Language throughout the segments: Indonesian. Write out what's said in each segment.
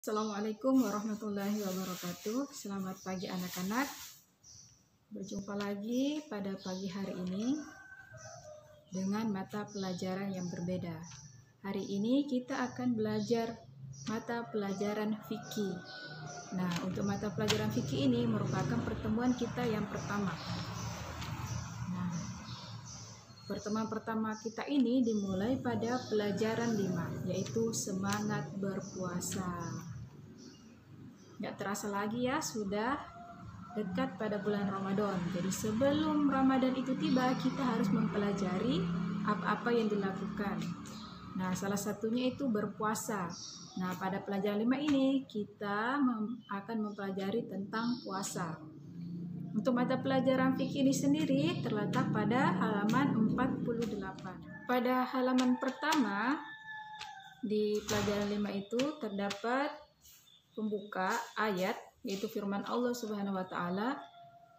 Assalamualaikum warahmatullahi wabarakatuh. Selamat pagi anak-anak. Berjumpa lagi pada pagi hari ini dengan mata pelajaran yang berbeda. Hari ini kita akan belajar mata pelajaran fikih. Nah, untuk mata pelajaran fikih ini merupakan pertemuan kita yang pertama. Nah, pertemuan pertama kita ini dimulai pada pelajaran 5, yaitu semangat berpuasa. Nggak terasa lagi ya, sudah dekat pada bulan Ramadan. Jadi sebelum Ramadan itu tiba, kita harus mempelajari apa-apa yang dilakukan. Nah, salah satunya itu berpuasa. Nah, pada pelajaran 5 ini kita akan mempelajari tentang puasa. Untuk mata pelajaran fikih ini sendiri terletak pada halaman 48. Pada halaman pertama di pelajaran 5 itu terdapat pembuka ayat, yaitu firman Allah Subhanahu wa taala,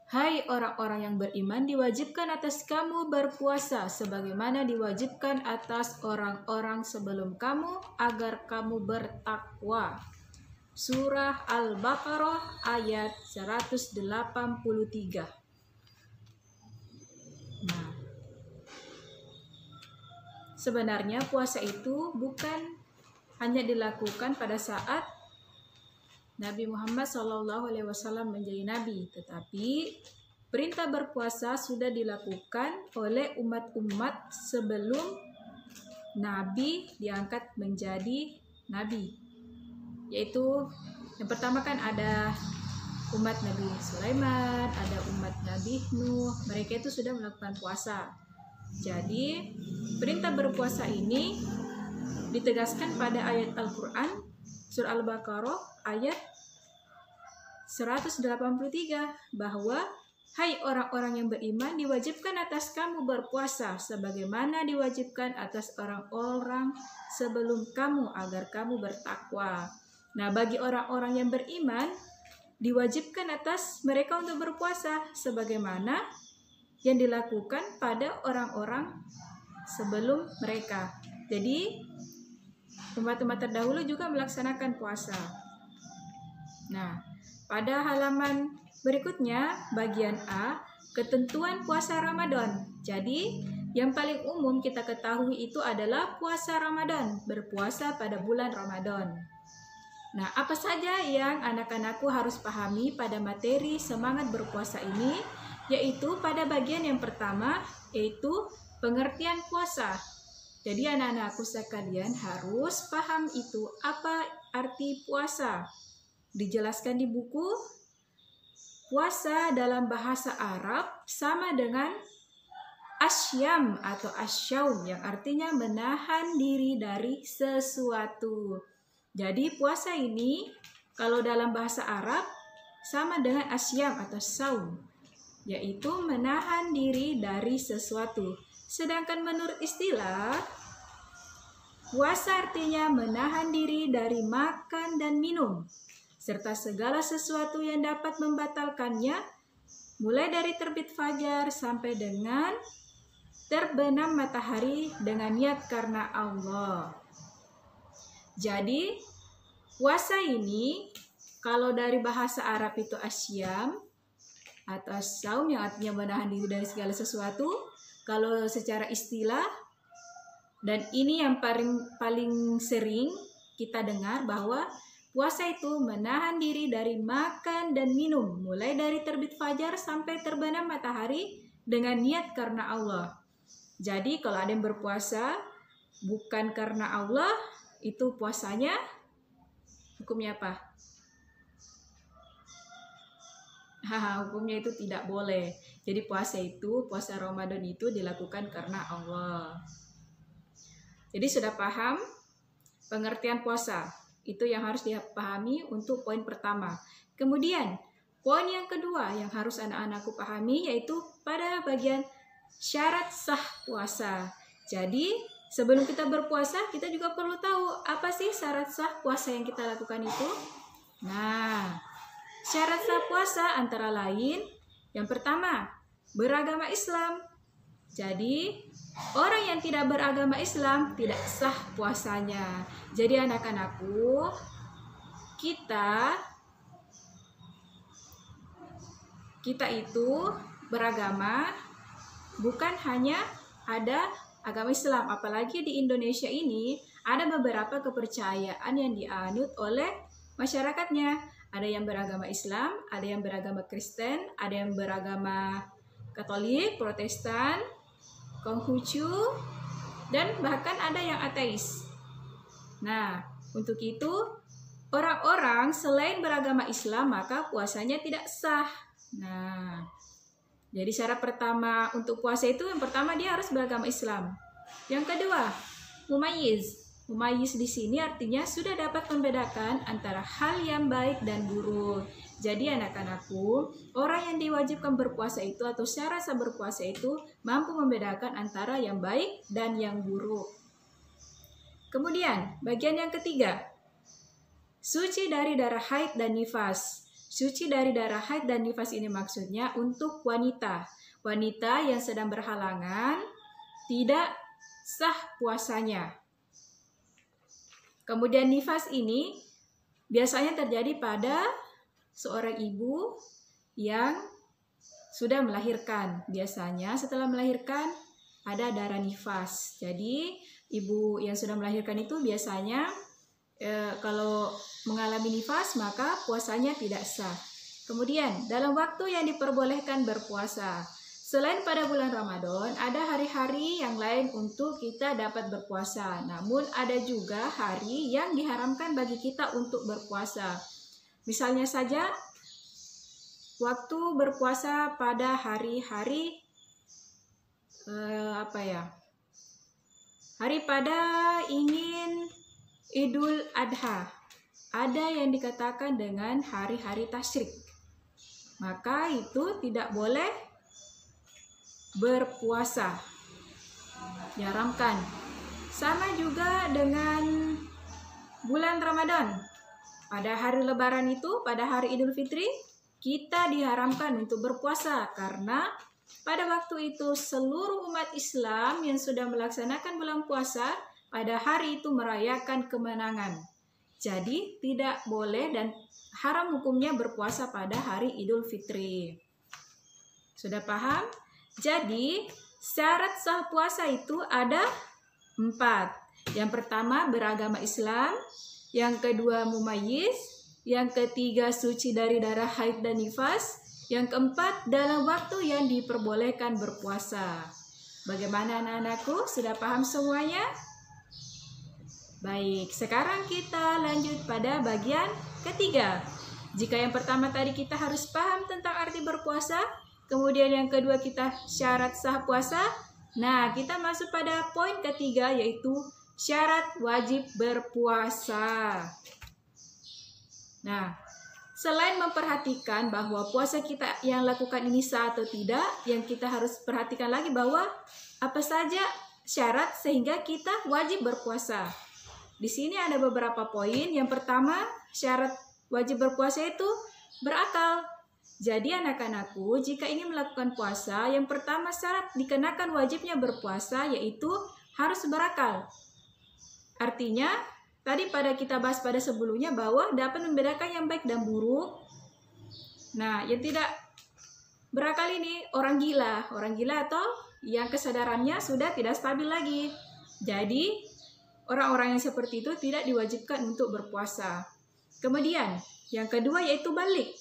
"Hai orang-orang yang beriman, diwajibkan atas kamu berpuasa sebagaimana diwajibkan atas orang-orang sebelum kamu agar kamu bertakwa." Surah Al-Baqarah ayat 183. Nah, sebenarnya puasa itu bukan hanya dilakukan pada saat Nabi Muhammad SAW menjadi nabi, tetapi perintah berpuasa sudah dilakukan oleh umat-umat sebelum Nabi diangkat menjadi nabi. Yaitu yang pertama kan ada umat Nabi Sulaiman, ada umat Nabi Nuh, mereka itu sudah melakukan puasa. Jadi perintah berpuasa ini ditegaskan pada ayat Al-Quran Surah Al-Baqarah ayat 183 bahwa hai orang-orang yang beriman, diwajibkan atas kamu berpuasa sebagaimana diwajibkan atas orang-orang sebelum kamu agar kamu bertakwa. Nah, bagi orang-orang yang beriman diwajibkan atas mereka untuk berpuasa sebagaimana yang dilakukan pada orang-orang sebelum mereka. Jadi umat-umat terdahulu juga melaksanakan puasa. Nah, pada halaman berikutnya, bagian A, ketentuan puasa Ramadan. Jadi, yang paling umum kita ketahui itu adalah puasa Ramadan, berpuasa pada bulan Ramadan. Nah, apa saja yang anak-anakku harus pahami pada materi semangat berpuasa ini? Yaitu pada bagian yang pertama, yaitu pengertian puasa. Jadi anak-anakku sekalian harus paham itu apa arti puasa. Dijelaskan di buku, puasa dalam bahasa Arab sama dengan asyam atau asyaum yang artinya menahan diri dari sesuatu. Jadi puasa ini kalau dalam bahasa Arab sama dengan asyam atau saum, yaitu menahan diri dari sesuatu. Sedangkan menurut istilah, puasa artinya menahan diri dari makan dan minum, serta segala sesuatu yang dapat membatalkannya, mulai dari terbit fajar sampai dengan terbenam matahari dengan niat karena Allah. Jadi, puasa ini kalau dari bahasa Arab itu asyam atau saum yang artinya menahan diri dari segala sesuatu. Kalau secara istilah, dan ini yang paling sering kita dengar, bahwa puasa itu menahan diri dari makan dan minum, mulai dari terbit fajar sampai terbenam matahari dengan niat karena Allah. Jadi kalau ada yang berpuasa bukan karena Allah, itu puasanya hukumnya apa? Hukumnya itu tidak boleh. Jadi puasa Ramadan itu dilakukan karena Allah. Jadi sudah paham pengertian puasa. Itu yang harus dipahami untuk poin pertama. Kemudian poin yang kedua yang harus anak-anakku pahami yaitu pada bagian syarat sah puasa. Jadi sebelum kita berpuasa, kita juga perlu tahu apa sih syarat sah puasa yang kita lakukan itu. Nah, syarat sah puasa antara lain, yang pertama, beragama Islam. Jadi, orang yang tidak beragama Islam tidak sah puasanya. Jadi anak-anakku, kita itu beragama, bukan hanya ada agama Islam, apalagi di Indonesia ini ada beberapa kepercayaan yang dianut oleh masyarakatnya. Ada yang beragama Islam, ada yang beragama Kristen, ada yang beragama Katolik, Protestan, Konghucu, dan bahkan ada yang ateis. Nah, untuk itu orang-orang selain beragama Islam maka puasanya tidak sah. Nah, jadi syarat pertama untuk puasa itu, yang pertama dia harus beragama Islam. Yang kedua, mumayyiz. Mumayyiz di sini artinya sudah dapat membedakan antara hal yang baik dan buruk. Jadi anak-anakku, orang yang diwajibkan berpuasa itu atau syarat sah berpuasa itu mampu membedakan antara yang baik dan yang buruk. Kemudian, bagian yang ketiga, suci dari darah haid dan nifas. Suci dari darah haid dan nifas ini maksudnya untuk wanita. Wanita yang sedang berhalangan tidak sah puasanya. Kemudian nifas ini biasanya terjadi pada seorang ibu yang sudah melahirkan. Biasanya setelah melahirkan ada darah nifas. Jadi ibu yang sudah melahirkan itu biasanya kalau mengalami nifas maka puasanya tidak sah. Kemudian dalam waktu yang diperbolehkan berpuasa, selain pada bulan Ramadan ada hari-hari yang lain untuk kita dapat berpuasa. Namun ada juga hari yang diharamkan bagi kita untuk berpuasa. Misalnya saja waktu berpuasa pada hari-hari hari pada ingin Idul Adha, ada yang dikatakan dengan hari-hari tasyrik, maka itu tidak boleh berpuasa, diharamkan. Sama juga dengan bulan Ramadan, pada hari Lebaran itu, pada hari Idul Fitri, kita diharamkan untuk berpuasa karena pada waktu itu seluruh umat Islam yang sudah melaksanakan bulan puasa pada hari itu merayakan kemenangan. Jadi tidak boleh dan haram hukumnya berpuasa pada hari Idul Fitri. Sudah paham? Jadi syarat sah puasa itu ada 4. Yang pertama beragama Islam, yang kedua mumayyiz, yang ketiga suci dari darah haid dan nifas, yang keempat dalam waktu yang diperbolehkan berpuasa. Bagaimana anak-anakku? Sudah paham semuanya? Baik, sekarang kita lanjut pada bagian ketiga. Jika yang pertama tadi kita harus paham tentang arti berpuasa, kemudian yang kedua kita syarat sah puasa. Nah, kita masuk pada poin ketiga yaitu syarat wajib berpuasa. Nah, selain memperhatikan bahwa puasa kita yang lakukan ini sah atau tidak, yang kita harus perhatikan lagi bahwa apa saja syarat sehingga kita wajib berpuasa. Di sini ada beberapa poin. Yang pertama, syarat wajib berpuasa itu berakal. Jadi anak-anakku, jika ingin melakukan puasa, yang pertama syarat dikenakan wajibnya berpuasa yaitu harus berakal. Artinya, tadi pada kita bahas pada sebelumnya bahwa dapat membedakan yang baik dan buruk. Nah, yang tidak berakal ini orang gila atau yang kesadarannya sudah tidak stabil lagi. Jadi, orang-orang yang seperti itu tidak diwajibkan untuk berpuasa. Kemudian, yang kedua yaitu balik.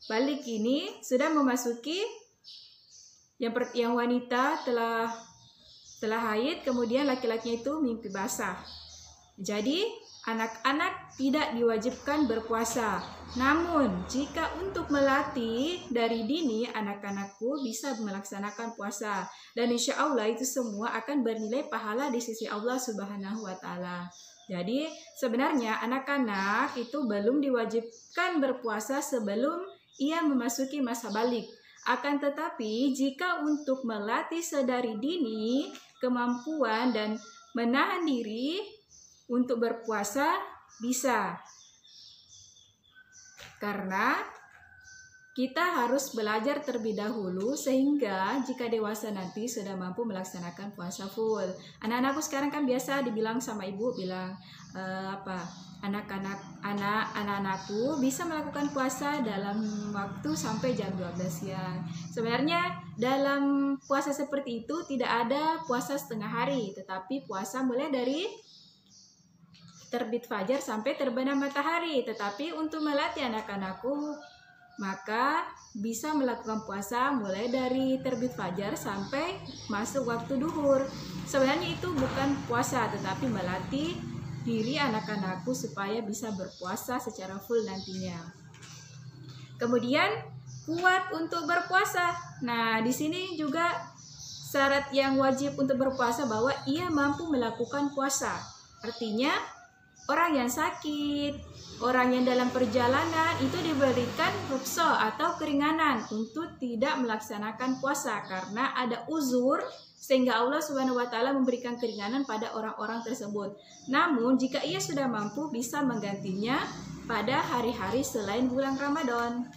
Balik ini sudah memasuki yang wanita telah haid, kemudian laki-lakinya itu mimpi basah. Jadi, anak-anak tidak diwajibkan berpuasa. Namun, jika untuk melatih dari dini, anak-anakku bisa melaksanakan puasa. Dan insya Allah itu semua akan bernilai pahala di sisi Allah Subhanahu wa Ta'ala. Jadi, sebenarnya anak-anak itu belum diwajibkan berpuasa sebelum ia memasuki masa balik. Akan tetapi, jika untuk melatih sedari dini kemampuan dan menahan diri untuk berpuasa bisa. Karena kita harus belajar terlebih dahulu sehingga jika dewasa nanti sudah mampu melaksanakan puasa full. Anak-anakku sekarang kan biasa dibilang sama ibu bilang anak-anakku bisa melakukan puasa dalam waktu sampai jam 12 siang. Sebenarnya dalam puasa seperti itu tidak ada puasa setengah hari, tetapi puasa mulai dari terbit fajar sampai terbenam matahari. Tetapi untuk melatih anak-anakku, maka bisa melakukan puasa mulai dari terbit fajar sampai masuk waktu duhur. Sebenarnya itu bukan puasa, tetapi melatih diri anak-anakku supaya bisa berpuasa secara full nantinya. Kemudian kuat untuk berpuasa. Nah, di sini juga syarat yang wajib untuk berpuasa bahwa ia mampu melakukan puasa. Artinya orang yang sakit, orang yang dalam perjalanan itu diberikan rukhsah atau keringanan untuk tidak melaksanakan puasa karena ada uzur, sehingga Allah Subhanahu wa taala memberikan keringanan pada orang-orang tersebut. Namun jika ia sudah mampu bisa menggantinya pada hari-hari selain bulan Ramadan.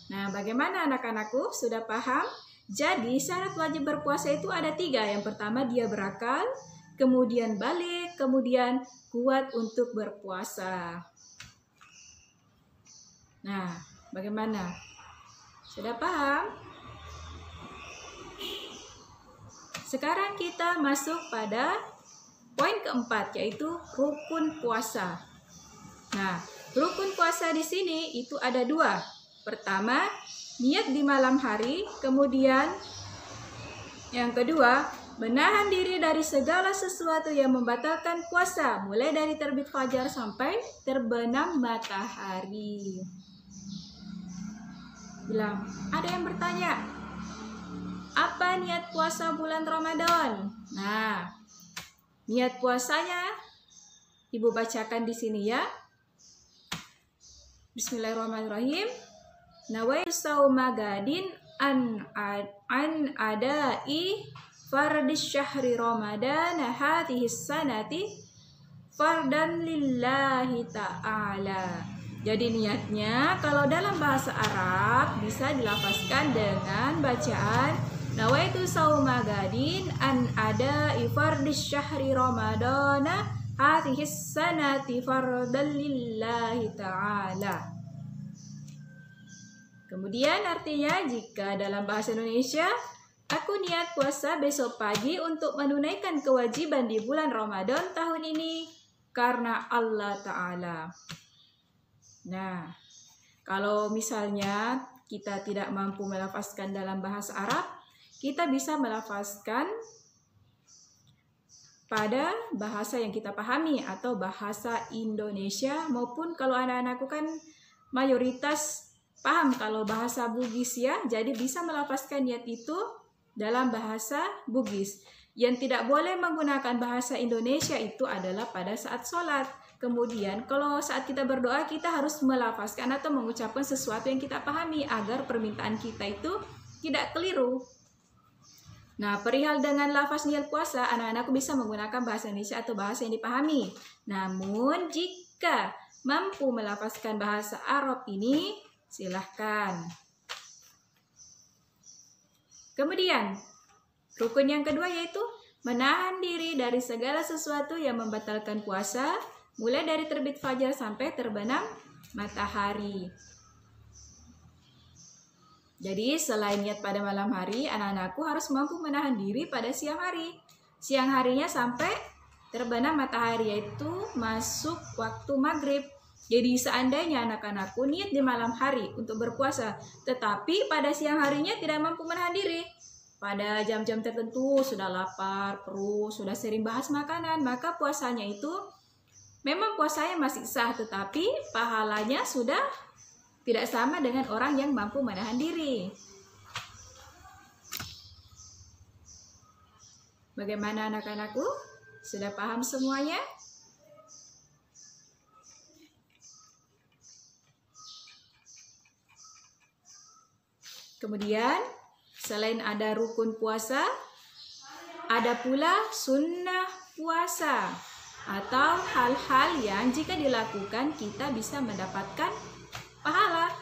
Nah, bagaimana anak-anakku? Sudah paham? Jadi syarat wajib berpuasa itu ada 3. Yang pertama dia berakal, kemudian balik, kemudian kuat untuk berpuasa. Nah, bagaimana? Sudah paham? Sekarang kita masuk pada poin keempat, yaitu rukun puasa. Nah, rukun puasa di sini itu ada 2. Pertama, niat di malam hari, kemudian yang kedua, menahan diri dari segala sesuatu yang membatalkan puasa, mulai dari terbit fajar sampai terbenam matahari. Ada yang bertanya, apa niat puasa bulan Ramadan? Nah, niat puasanya Ibu bacakan di sini ya. Bismillahirrahmanirrahim. Nawaitu sauma gadin an adai fardis syahri Ramadan hadhihi sanati fardan lillahi ta'ala. Jadi niatnya kalau dalam bahasa Arab bisa dilafazkan dengan bacaan nawaitu sauma gadin an adai fardis syahri Ramadan hadhihi sanati fardan lillahi ta'ala. Kemudian artinya jika dalam bahasa Indonesia, aku niat puasa besok pagi untuk menunaikan kewajiban di bulan Ramadan tahun ini karena Allah Ta'ala. Nah, kalau misalnya kita tidak mampu melafazkan dalam bahasa Arab, kita bisa melafazkan pada bahasa yang kita pahami atau bahasa Indonesia, maupun kalau anak-anakku kan mayoritas paham kalau bahasa Bugis ya, jadi bisa melafazkan niat itu dalam bahasa Bugis. Yang tidak boleh menggunakan bahasa Indonesia itu adalah pada saat sholat. Kemudian kalau saat kita berdoa kita harus melafazkan atau mengucapkan sesuatu yang kita pahami agar permintaan kita itu tidak keliru. Nah, perihal dengan lafaz niat puasa, anak-anakku bisa menggunakan bahasa Indonesia atau bahasa yang dipahami. Namun jika mampu melafazkan bahasa Arab ini, silahkan. Kemudian, rukun yang kedua yaitu menahan diri dari segala sesuatu yang membatalkan puasa, mulai dari terbit fajar sampai terbenam matahari. Jadi, selain niat pada malam hari, anak-anakku harus mampu menahan diri pada siang hari. Siang harinya sampai terbenam matahari, yaitu masuk waktu maghrib. Jadi seandainya anak-anakku niat di malam hari untuk berpuasa, tetapi pada siang harinya tidak mampu menahan diri, pada jam-jam tertentu sudah lapar, perut, sudah sering bahas makanan, maka puasanya itu memang puasanya masih sah, tetapi pahalanya sudah tidak sama dengan orang yang mampu menahan diri. Bagaimana anak-anakku? Sudah paham semuanya? Kemudian, selain ada rukun puasa, ada pula sunnah puasa atau hal-hal yang jika dilakukan kita bisa mendapatkan pahala.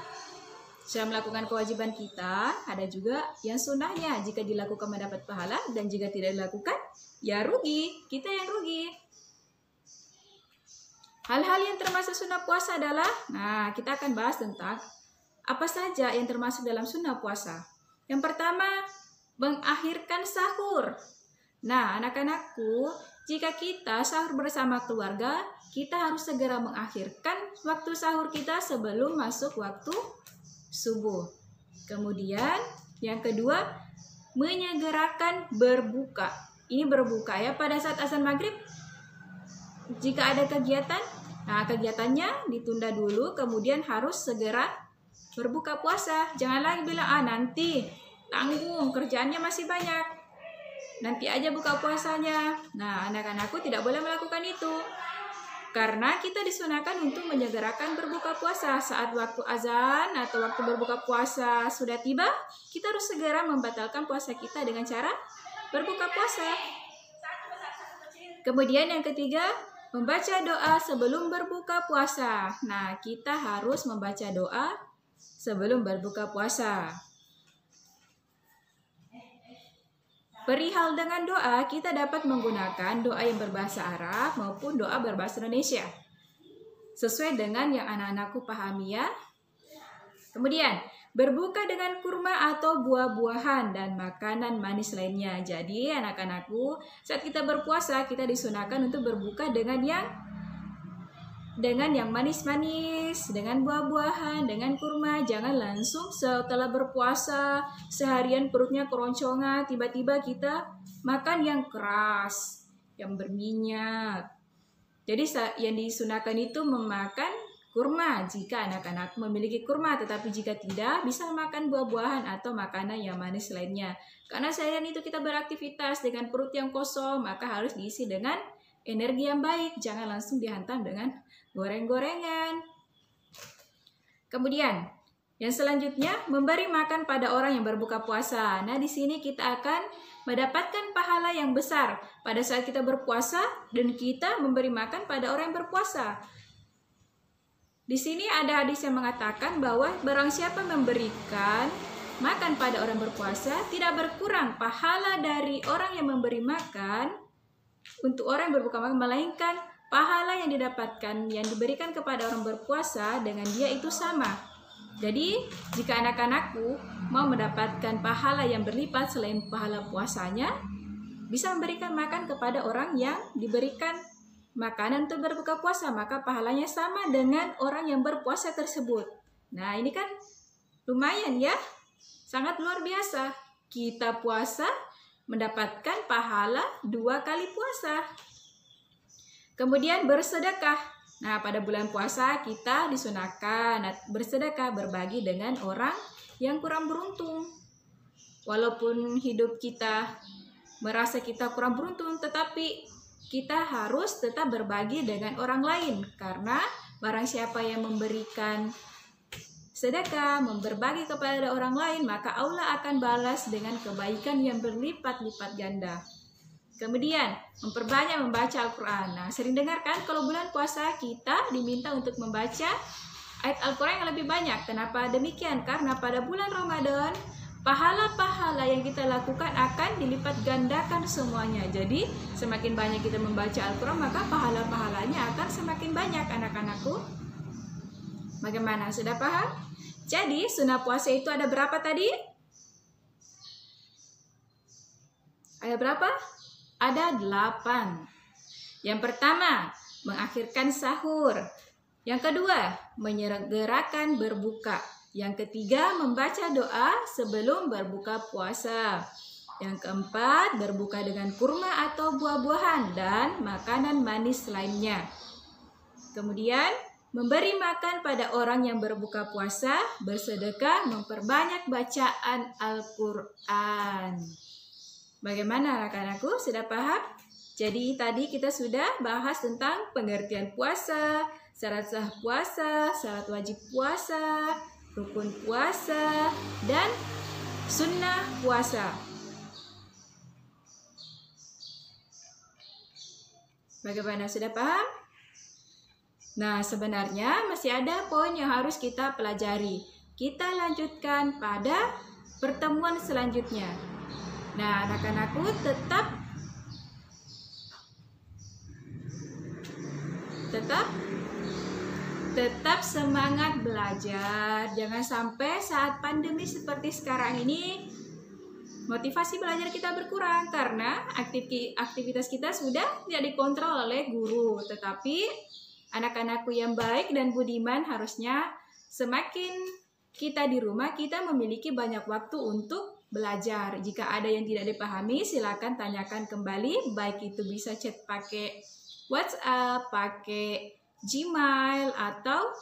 Sudah melakukan kewajiban kita, ada juga yang sunnahnya. Jika dilakukan mendapat pahala, dan jika tidak dilakukan, ya rugi. Kita yang rugi. Hal-hal yang termasuk sunnah puasa adalah, nah kita akan bahas tentang apa saja yang termasuk dalam sunnah puasa. Yang pertama, mengakhirkan sahur. Nah, anak-anakku, jika kita sahur bersama keluarga, kita harus segera mengakhirkan waktu sahur kita sebelum masuk waktu subuh. Kemudian, yang kedua, menyegerakan berbuka. Ini berbuka ya, pada saat azan maghrib, jika ada kegiatan, nah kegiatannya ditunda dulu, kemudian harus segera berbuka puasa. Jangan lagi bilang, nanti, tanggung, kerjaannya masih banyak, nanti aja buka puasanya. Nah, anak-anakku tidak boleh melakukan itu. Karena kita disunahkan untuk menyegerakan berbuka puasa. Saat waktu azan atau waktu berbuka puasa sudah tiba, kita harus segera membatalkan puasa kita dengan cara berbuka puasa. Kemudian yang ketiga, membaca doa sebelum berbuka puasa. Nah, kita harus membaca doa sebelum berbuka puasa. Perihal dengan doa, kita dapat menggunakan doa yang berbahasa Arab maupun doa berbahasa Indonesia. Sesuai dengan yang anak-anakku pahami ya. Kemudian, berbuka dengan kurma atau buah-buahan dan makanan manis lainnya. Jadi, anak-anakku, saat kita berpuasa, kita disunahkan untuk berbuka dengan yang manis-manis, dengan buah-buahan, dengan kurma. Jangan langsung setelah berpuasa seharian perutnya keroncongan, tiba-tiba kita makan yang keras, yang berminyak. Jadi yang disunahkan itu memakan kurma jika anak-anak memiliki kurma, tetapi jika tidak, bisa makan buah-buahan atau makanan yang manis lainnya. Karena seharian itu kita beraktivitas dengan perut yang kosong, maka harus diisi dengan energi yang baik. Jangan langsung dihantam dengan goreng-gorengan. Kemudian, yang selanjutnya, memberi makan pada orang yang berbuka puasa. Nah, di sini kita akan mendapatkan pahala yang besar pada saat kita berpuasa dan kita memberi makan pada orang yang berpuasa. Di sini ada hadis yang mengatakan bahwa barang siapa memberikan makan pada orang berpuasa, tidak berkurang pahala dari orang yang memberi makan untuk orang yang berbuka makan, melainkan pahala yang didapatkan, yang diberikan kepada orang berpuasa dengan dia itu sama. Jadi, jika anak-anakku mau mendapatkan pahala yang berlipat selain pahala puasanya, bisa memberikan makan kepada orang yang diberikan makanan untuk berbuka puasa, maka pahalanya sama dengan orang yang berpuasa tersebut. Nah, ini kan lumayan ya, sangat luar biasa. Kita puasa mendapatkan pahala 2 kali puasa. Kemudian bersedekah. Nah, pada bulan puasa kita disunahkan bersedekah, berbagi dengan orang yang kurang beruntung. Walaupun hidup kita merasa kita kurang beruntung, tetapi kita harus tetap berbagi dengan orang lain, karena barang siapa yang memberikan sedekah, berbagi kepada orang lain, maka Allah akan balas dengan kebaikan yang berlipat-lipat ganda. Kemudian, memperbanyak membaca Al-Quran. Nah, sering dengar kan kalau bulan puasa kita diminta untuk membaca ayat Al-Quran yang lebih banyak. Kenapa demikian? Karena pada bulan Ramadan, pahala-pahala yang kita lakukan akan dilipat gandakan semuanya. Jadi, semakin banyak kita membaca Al-Quran, maka pahala-pahalanya akan semakin banyak, anak-anakku. Bagaimana? Sudah paham? Jadi, sunnah puasa itu ada berapa tadi? Ada berapa? Ada 8. Yang pertama, mengakhirkan sahur. Yang kedua, menyegerakan berbuka. Yang ketiga, membaca doa sebelum berbuka puasa. Yang keempat, berbuka dengan kurma atau buah-buahan dan makanan manis lainnya. Kemudian, memberi makan pada orang yang berbuka puasa, bersedekah, memperbanyak bacaan Al-Quran. Bagaimana anak-anakku? Sudah paham? Jadi tadi kita sudah bahas tentang pengertian puasa, syarat sah puasa, syarat wajib puasa, rukun puasa, dan sunnah puasa. Bagaimana, sudah paham? Nah, sebenarnya masih ada poin yang harus kita pelajari. kita lanjutkan pada pertemuan selanjutnya. Nah, anak-anakku tetap semangat belajar. Jangan sampai saat pandemi seperti sekarang ini motivasi belajar kita berkurang karena aktivitas kita sudah tidak dikontrol oleh guru. Tetapi anak-anakku yang baik dan budiman, harusnya semakin kita di rumah, kita memiliki banyak waktu untuk belajar. Jika ada yang tidak dipahami, silakan tanyakan kembali, baik itu bisa chat pakai WhatsApp, pakai Gmail, atau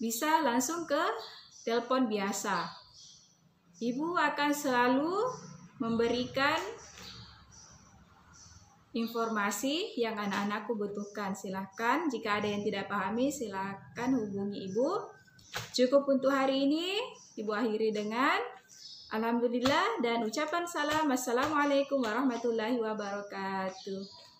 bisa langsung ke telepon biasa. Ibu akan selalu memberikan informasi yang anak-anakku butuhkan. Silahkan, jika ada yang tidak pahami, silahkan hubungi Ibu. Cukup untuk hari ini, Ibu akhiri dengan alhamdulillah dan ucapan salam. Assalamualaikum warahmatullahi wabarakatuh.